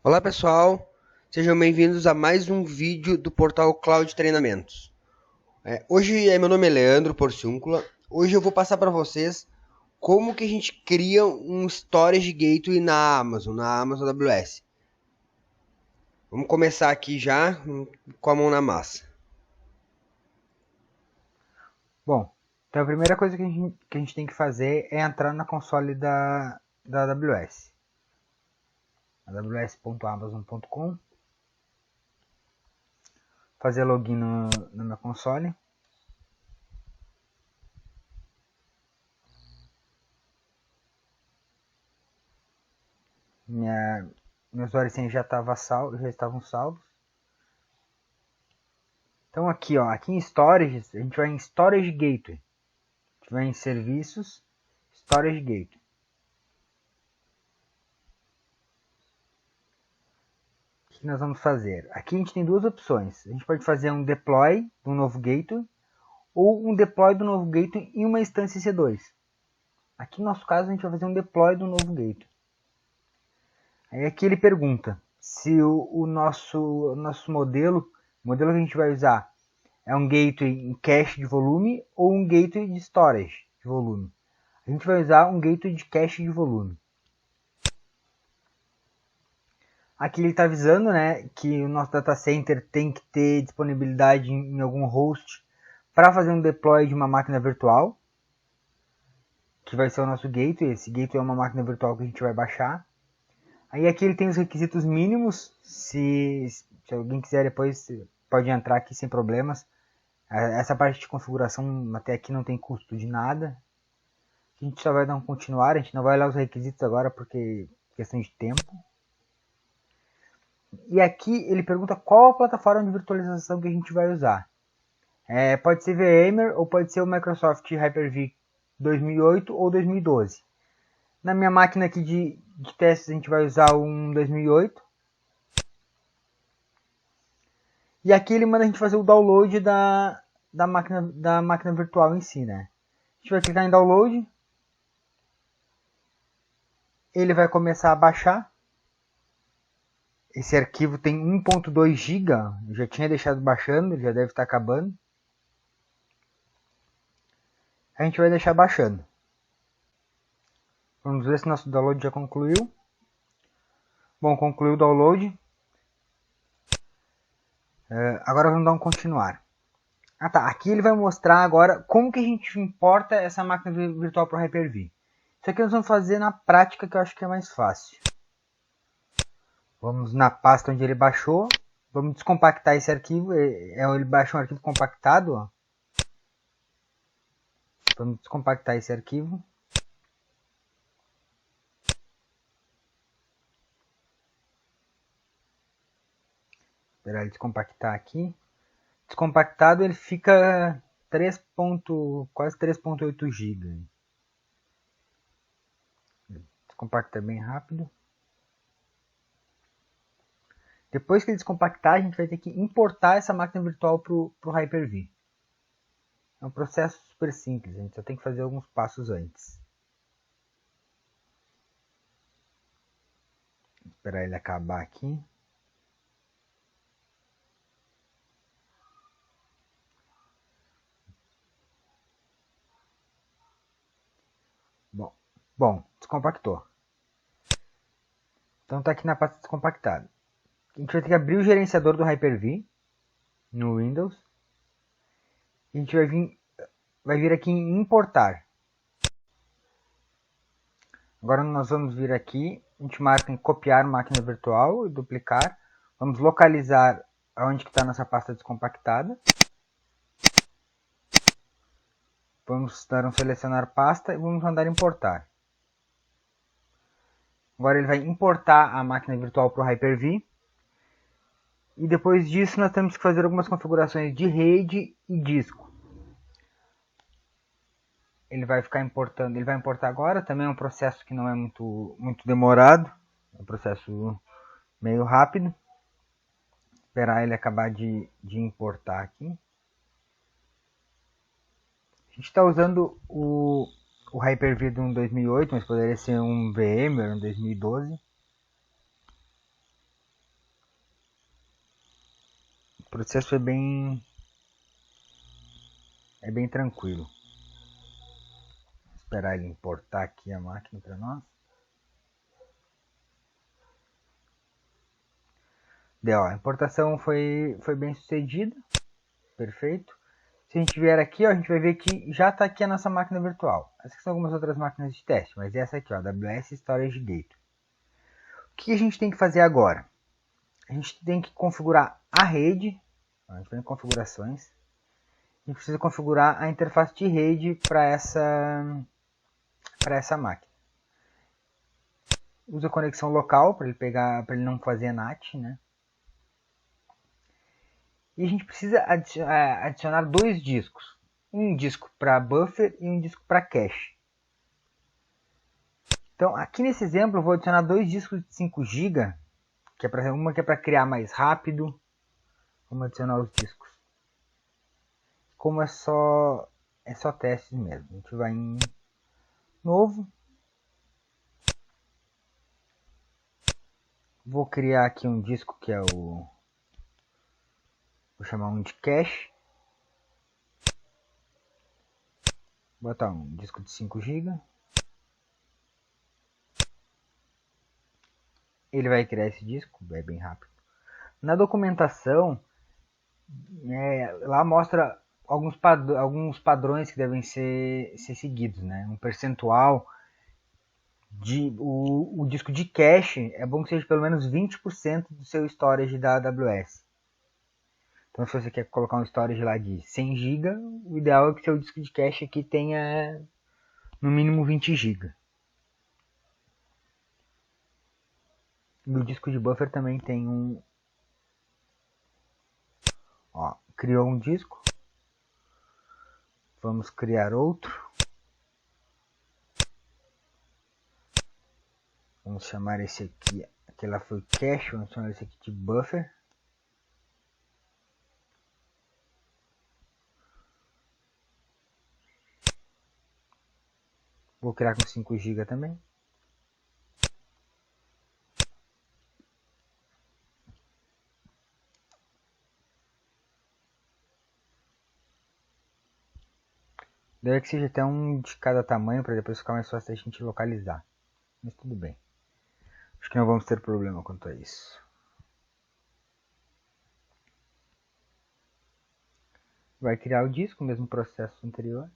Olá pessoal, sejam bem-vindos a mais um vídeo do portal Cloud Treinamentos. Meu nome é Leandro Porciúncula. Hoje eu vou passar para vocês como que a gente cria um Storage Gateway na Amazon AWS. Vamos começar aqui já com a mão na massa. Bom, então a primeira coisa que a gente tem que fazer é entrar na console da AWS. aws.amazon.com, fazer login no meu console. Meus usuário e senha já estavam salvos. Então aqui em Storage, a gente vai em Storage Gateway. A gente vai em Serviços, Storage Gateway. O que nós vamos fazer? Aqui a gente tem duas opções. A gente pode fazer um deploy de um novo gateway ou um deploy do novo gateway em uma instância EC2. Aqui no nosso caso a gente vai fazer um deploy do novo gateway. Aí aqui ele pergunta se o nosso modelo que a gente vai usar é um gateway em cache de volume ou um gateway de storage de volume. A gente vai usar um gateway de cache de volume. Aqui ele está avisando, né, que o nosso data center tem que ter disponibilidade em algum host para fazer um deploy de uma máquina virtual, que vai ser o nosso gateway. Esse gateway é uma máquina virtual que a gente vai baixar. Aí aqui ele tem os requisitos mínimos. Se alguém quiser depois pode entrar aqui sem problemas. Essa parte de configuração até aqui não tem custo de nada. A gente só vai dar um continuar. A gente não vai olhar os requisitos agora porque é questão de tempo. E aqui ele pergunta qual a plataforma de virtualização que a gente vai usar. Pode ser VMware ou pode ser o Microsoft Hyper-V 2008 ou 2012. Na minha máquina aqui de testes a gente vai usar um 2008. E aqui ele manda a gente fazer o download da máquina virtual em si, né? A gente vai clicar em download. Ele vai começar a baixar. Esse arquivo tem 1.2 GB. Eu já tinha deixado baixando, já deve estar acabando. A gente vai deixar baixando. Vamos ver se nosso download já concluiu. Bom, concluiu o download. Agora vamos dar um continuar. Aqui ele vai mostrar agora como que a gente importa essa máquina virtual para o Hyper-V. Isso aqui nós vamos fazer na prática, que eu acho que é mais fácil. Vamos na pasta onde ele baixou. Vamos descompactar esse arquivo. Ele baixou um arquivo compactado. Ó. Vamos descompactar esse arquivo. Esperar ele descompactar aqui. Descompactado ele fica quase 3.8 GB. Descompacta bem rápido. Depois que ele descompactar, a gente vai ter que importar essa máquina virtual para o Hyper-V. É um processo super simples, a gente só tem que fazer alguns passos antes. Vou esperar ele acabar aqui. Bom, descompactou. Então está aqui na pasta descompactada. A gente vai ter que abrir o gerenciador do Hyper-V no Windows. A gente vai vir aqui em importar. Agora nós vamos vir aqui, a gente marca em copiar máquina virtual e duplicar. Vamos localizar aonde está nossa pasta descompactada. Vamos dar um selecionar pasta e vamos mandar importar. Agora ele vai importar a máquina virtual para o Hyper-V. E depois disso nós temos que fazer algumas configurações de rede e disco. Ele vai importar agora, também é um processo que não é muito demorado, é um processo meio rápido. Esperar ele acabar de importar aqui. A gente está usando o Hyper-V de um 2008, mas poderia ser um VMware, um 2012. processo é bem tranquilo. Vou esperar ele importar aqui a máquina para nós. Deu, a importação foi bem sucedida. Perfeito. Se a gente vier aqui, ó, a gente vai ver que já está aqui a nossa máquina virtual. Essas são algumas outras máquinas de teste, mas essa aqui, ó, AWS Storage Gateway. O que a gente tem que fazer agora? A gente tem que configurar a rede. A gente vai em configurações. A gente precisa configurar a interface de rede para essa máquina. Usa conexão local para ele não fazer NAT, né? E a gente precisa adicionar 2 discos. Um disco para buffer e um disco para cache. Então, aqui nesse exemplo, eu vou adicionar 2 discos de 5 GB, uma que é para criar mais rápido. Vamos adicionar os discos. Como é só testes mesmo. A gente vai em novo. Vou criar aqui um disco que é o... Vou chamar um de cache. Vou botar um disco de 5 GB. Ele vai criar esse disco, é bem rápido. Na documentação, lá mostra alguns padrões que devem ser seguidos, né? Um percentual de o disco de cache é bom que seja pelo menos 20% do seu storage da AWS. Então, se você quer colocar um storage lá de 100 GB, o ideal é que seu disco de cache aqui tenha no mínimo 20 GB. E o disco de buffer também tem um... Ó, criou um disco. Vamos criar outro. Vamos chamar esse aqui, aquela foi cache, vamos chamar esse aqui de buffer. Vou criar com 5 GB também. Deve que seja até um de cada tamanho para depois ficar mais fácil a gente localizar. Mas tudo bem. Acho que não vamos ter problema quanto a isso. Vai criar o disco, o mesmo processo anterior.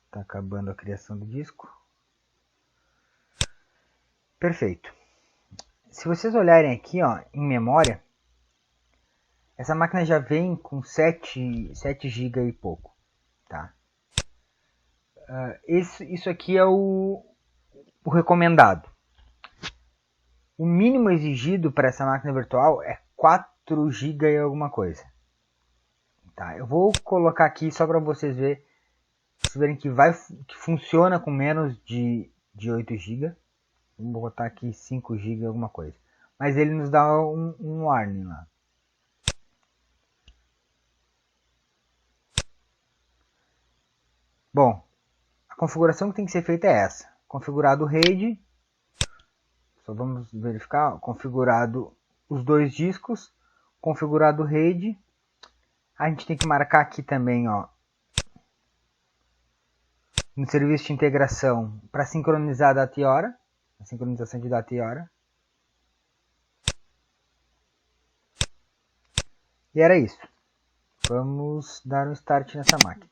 Está acabando a criação do disco. Perfeito. Se vocês olharem aqui, ó, em memória, essa máquina já vem com 7 GB e pouco. Tá? Isso aqui é o recomendado. O mínimo exigido para essa máquina virtual é 4 GB e alguma coisa. Tá? Eu vou colocar aqui só para vocês verem que funciona com menos de 8 GB. Vou botar aqui 5 GB alguma coisa. Mas ele nos dá um warning lá. Bom, a configuração que tem que ser feita é essa. Configurado RAID. Só vamos verificar. Configurado os 2 discos. Configurado RAID. A gente tem que marcar aqui também, ó, no serviço de integração para sincronizar a data e hora. A sincronização de data e hora. E era isso. Vamos dar um start nessa máquina.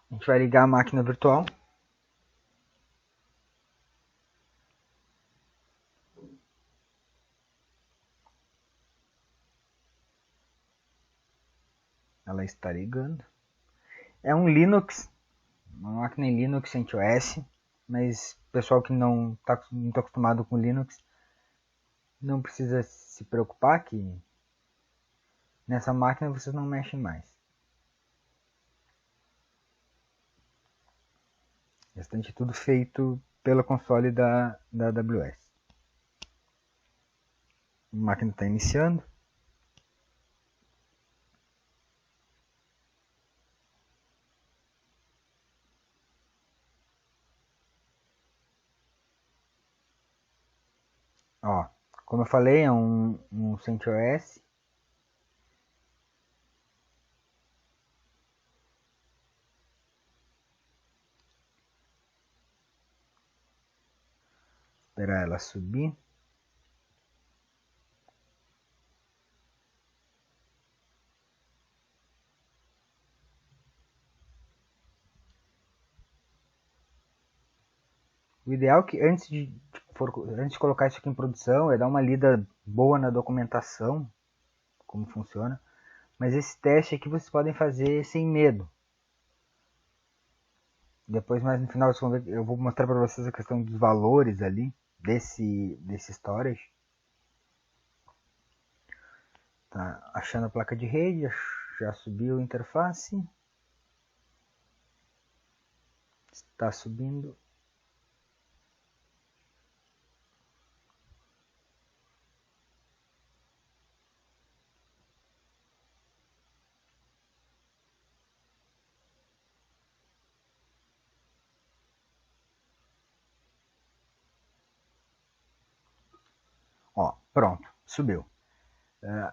A gente vai ligar a máquina virtual. Ela está ligando. É um Linux, uma máquina em Linux CentOS, mas o pessoal que não está muito acostumado com Linux não precisa se preocupar que nessa máquina vocês não mexem mais. O restante é tudo feito pela console da AWS. A máquina está iniciando. Ó, como eu falei, é um CentOS. Esperar ela subir. O ideal é que antes de colocar isso aqui em produção, é dar uma lida boa na documentação, como funciona. Mas esse teste aqui vocês podem fazer sem medo. Depois, mais no final, eu vou mostrar para vocês a questão dos valores ali desse storage. Tá achando a placa de rede, já subiu a interface. Está subindo. Ó, pronto, subiu.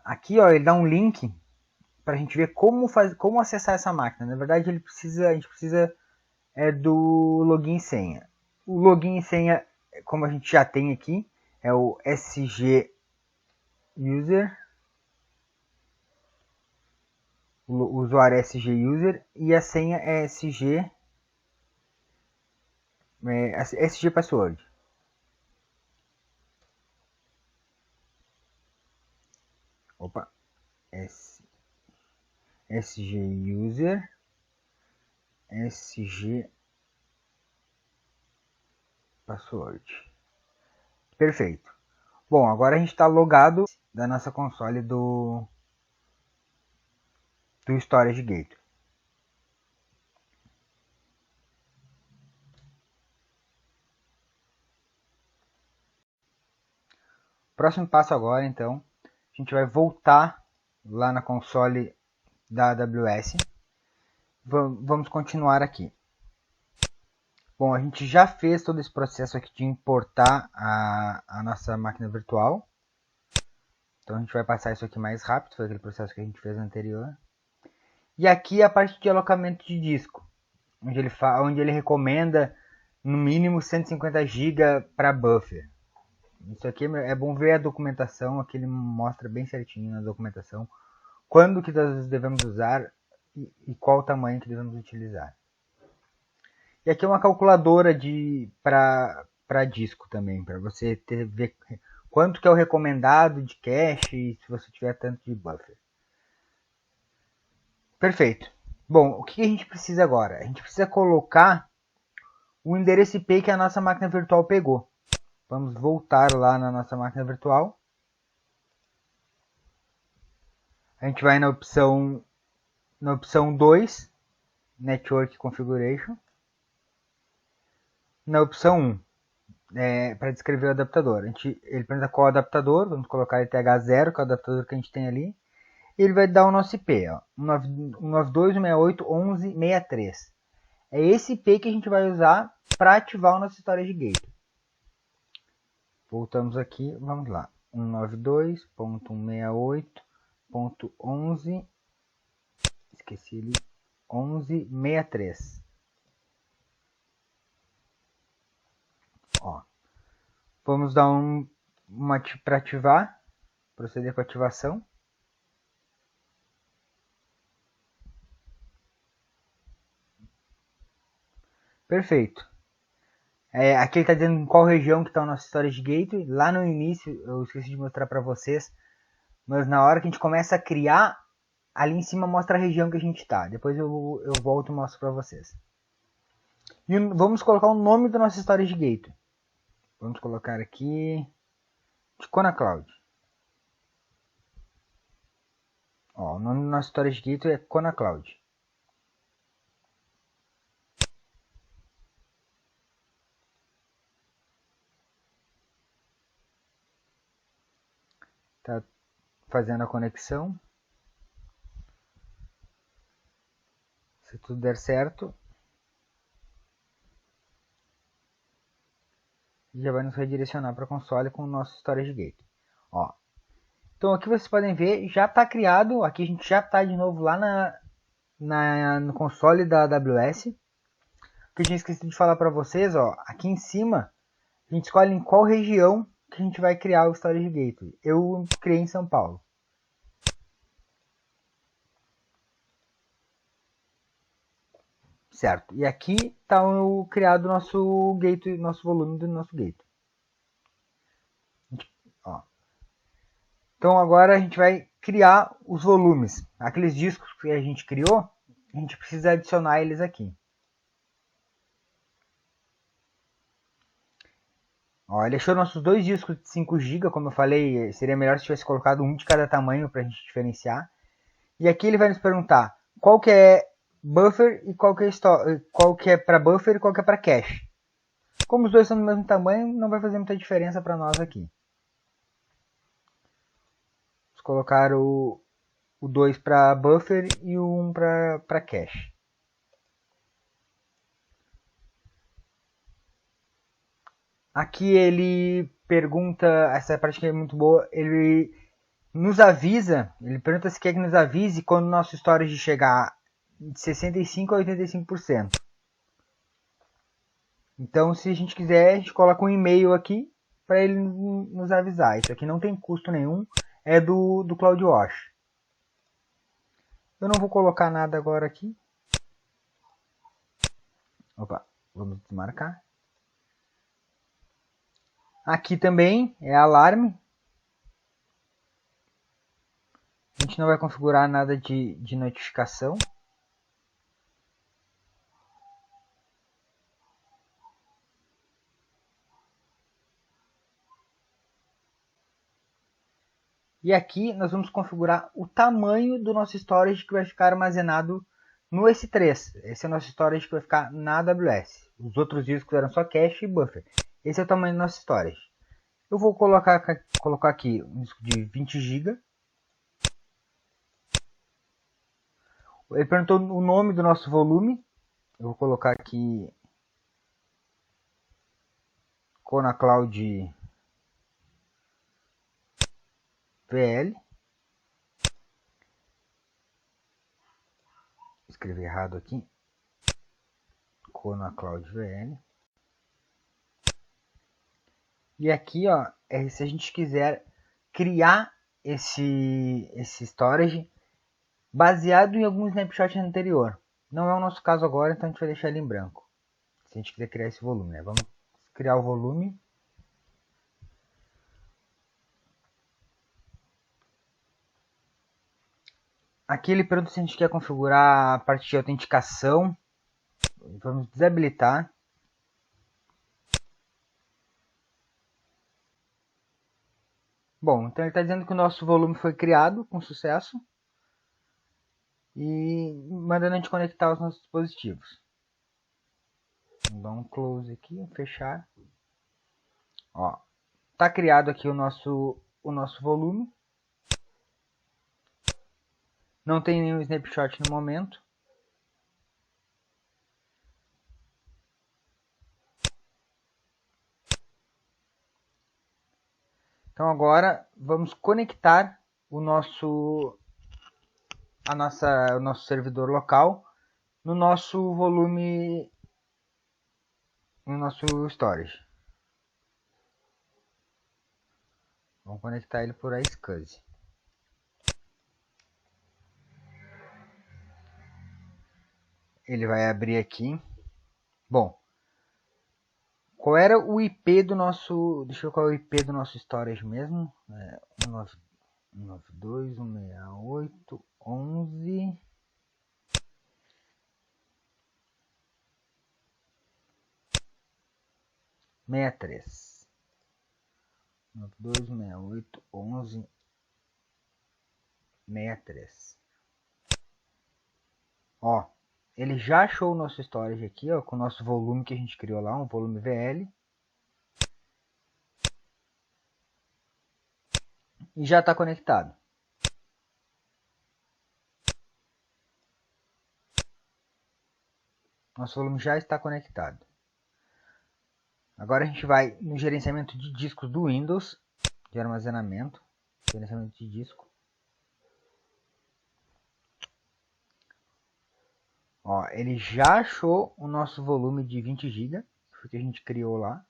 Aqui, ó, ele dá um link para a gente ver como acessar essa máquina. Na verdade, a gente precisa do login e senha. O login e senha, como a gente já tem aqui, é o SG User. O usuário é SG User e a senha é SG Password. Opa, SG User, SG Password. Perfeito. Bom, agora a gente está logado da nossa console do Storage Gateway. Próximo passo agora, então, a gente vai voltar lá na console da AWS. Vamos continuar aqui. Bom, a gente já fez todo esse processo aqui de importar a nossa máquina virtual. Então a gente vai passar isso aqui mais rápido, foi aquele processo que a gente fez anterior. E aqui a parte de alocamento de disco, onde ele recomenda no mínimo 150 GB para buffer. Isso aqui é bom ver a documentação, aqui ele mostra bem certinho na documentação quando que nós devemos usar e qual tamanho que devemos utilizar. E aqui é uma calculadora para disco também, para você ver quanto que é o recomendado de cache se você tiver tanto de buffer. Perfeito. Bom, o que a gente precisa agora? A gente precisa colocar o endereço IP que a nossa máquina virtual pegou. Vamos voltar lá na nossa máquina virtual. A gente vai na opção 2, Network Configuration. Na opção 1, para descrever o adaptador. Ele pergunta qual é o adaptador, vamos colocar ETH0, que é o adaptador que a gente tem ali. E ele vai dar o nosso IP, ó, 192.168.11.63. É esse IP que a gente vai usar para ativar o nosso storage gateway. Voltamos aqui, vamos lá. 192.168.11, esqueci ali, 11.63. Ó, vamos dar para ativar, proceder com a ativação. Perfeito. Aqui ele está dizendo em qual região que está o nosso storage gateway. Lá no início eu esqueci de mostrar para vocês, mas na hora que a gente começa a criar, ali em cima mostra a região que a gente está. Depois eu volto e mostro para vocês. E vamos colocar o nome do nosso storage gateway. Vamos colocar aqui Ticona Cloud. Ó, o nome do nosso storage gateway é Kona Cloud. Tá fazendo a conexão. Se tudo der certo. e já vai nos redirecionar para o console com o nosso storage gate. Ó. Então aqui vocês podem ver, já está criado, aqui a gente já está de novo lá no console da AWS. O que eu tinha esquecido de falar para vocês, ó, aqui em cima a gente escolhe em qual região que a gente vai criar o storage gateway. Eu criei em São Paulo. Certo. E aqui está o criado nosso gateway, nosso volume do nosso gateway. Ó. Então agora a gente vai criar os volumes. Aqueles discos que a gente criou, a gente precisa adicionar eles aqui. Ó, ele achou nossos dois discos de 5 GB, como eu falei, seria melhor se tivesse colocado um de cada tamanho para a gente diferenciar. E aqui ele vai nos perguntar qual que é buffer e qual que é para buffer e qual que é para cache. Como os dois são do mesmo tamanho, não vai fazer muita diferença para nós aqui. Vamos colocar o 2 para buffer e o 1 para cache. Aqui ele pergunta, essa parte que é muito boa, ele nos avisa, ele pergunta se quer que nos avise quando o nosso storage chegar de 65% a 85%. Então, se a gente quiser, a gente coloca um e-mail aqui para ele nos avisar. Isso aqui não tem custo nenhum, é do CloudWatch. Eu não vou colocar nada agora aqui. Opa, vamos desmarcar. Aqui também é alarme. A gente não vai configurar nada de notificação. E aqui nós vamos configurar o tamanho do nosso storage que vai ficar armazenado no S3. Esse é o nosso storage que vai ficar na AWS. Os outros discos eram só cache e buffer. Esse é o tamanho do nosso storage. Eu vou colocar aqui um disco de 20 GB. Ele perguntou o nome do nosso volume. Eu vou colocar aqui Kona Cloud VL. Escrevi errado aqui. Kona Cloud VL. E aqui, ó, se a gente quiser criar esse storage baseado em algum snapshot anterior. Não é o nosso caso agora, então a gente vai deixar ele em branco. Se a gente quiser criar esse volume, né? Vamos criar o volume. Aqui ele pergunta se a gente quer configurar a parte de autenticação. Vamos desabilitar. Bom, então ele está dizendo que o nosso volume foi criado com sucesso. E mandando a gente conectar os nossos dispositivos. Vamos dar um close aqui, fechar. Ó, tá criado aqui o nosso volume. Não tem nenhum snapshot no momento. Então agora vamos conectar o nosso servidor local no nosso volume, no nosso storage. Vamos conectar ele por iSCSI. Ele vai abrir aqui. Bom, qual era o IP do nosso... Deixa eu ver qual é o IP do nosso storage mesmo. 192.168.11... 63. 92.168.11.63. Ó, ele já achou o nosso storage aqui, ó, com o nosso volume que a gente criou lá, um volume VL. E já está conectado. Nosso volume já está conectado. Agora a gente vai no gerenciamento de discos do Windows, de armazenamento, gerenciamento de disco. Ó, ele já achou o nosso volume de 20 GB, que a gente criou lá.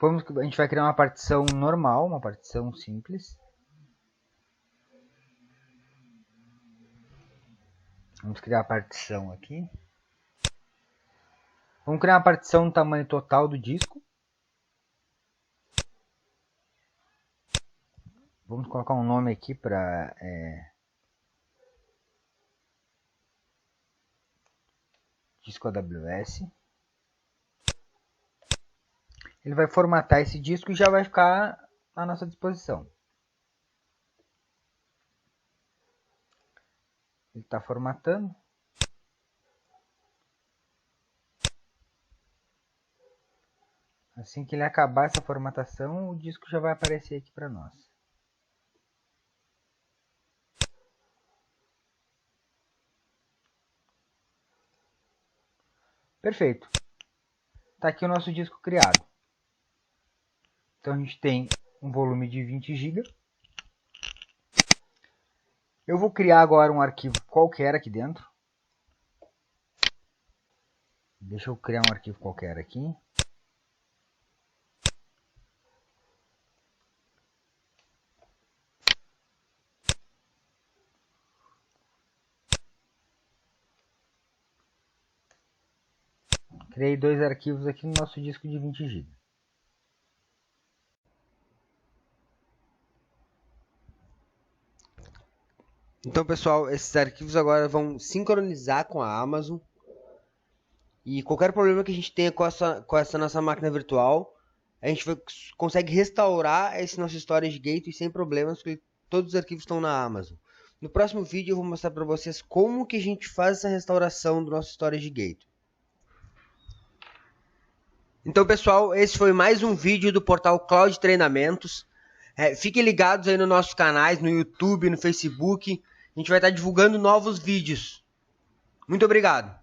A gente vai criar uma partição normal, uma partição simples. Vamos criar a partição aqui. Vamos criar uma partição no tamanho total do disco. Vamos colocar um nome aqui para disco AWS. Ele vai formatar esse disco e já vai ficar à nossa disposição. Ele está formatando. Assim que ele acabar essa formatação, o disco já vai aparecer aqui para nós. Perfeito. Está aqui o nosso disco criado. Então a gente tem um volume de 20 GB. Eu vou criar agora um arquivo qualquer aqui dentro. Deixa eu criar um arquivo qualquer aqui. Criei 2 arquivos aqui no nosso disco de 20 GB. Então, pessoal, esses arquivos agora vão sincronizar com a Amazon. E qualquer problema que a gente tenha com essa nossa máquina virtual, a gente consegue restaurar esse nosso Storage Gateway sem problemas, porque todos os arquivos estão na Amazon. No próximo vídeo eu vou mostrar para vocês como que a gente faz essa restauração do nosso Storage Gateway. Então, pessoal, esse foi mais um vídeo do portal Cloud Treinamentos. Fiquem ligados aí nos nossos canais, no YouTube, no Facebook. A gente vai estar divulgando novos vídeos. Muito obrigado.